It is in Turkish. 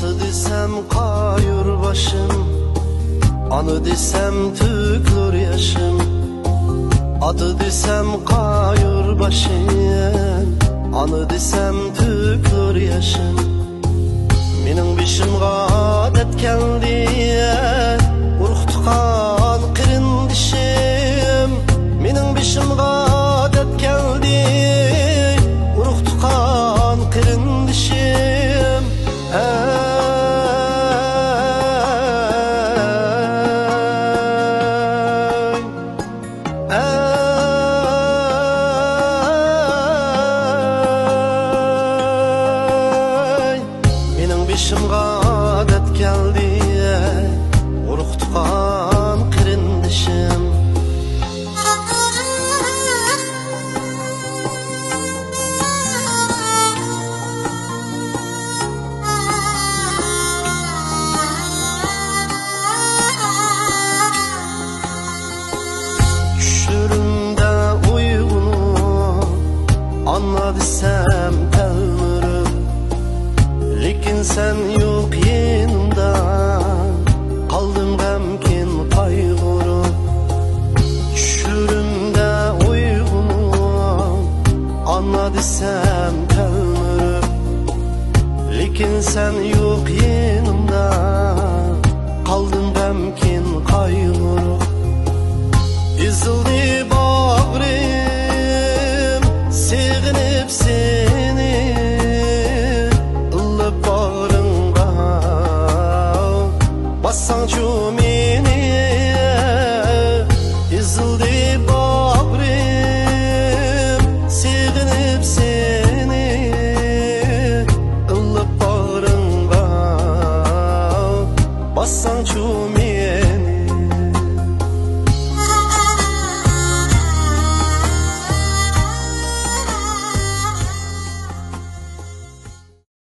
Atı desem kayır başım, anı desem tükür yaşım. Atı desem kayır başım, anı desem tükür yaşım. Mening bişimga adet keldi, uruktukan kirindişim. Mening bişimga adet keldi, uruktukan kirindişim. Mening bişimga adet keldi, uruktukan kirindişim. Düşürümde uygunu anla desem telmürüm, lekin sen yok yanımda, kaldım gemkin kaygırıp. Düşürümde uygunu anla desem telmürüm, lekin sen yok yanımda.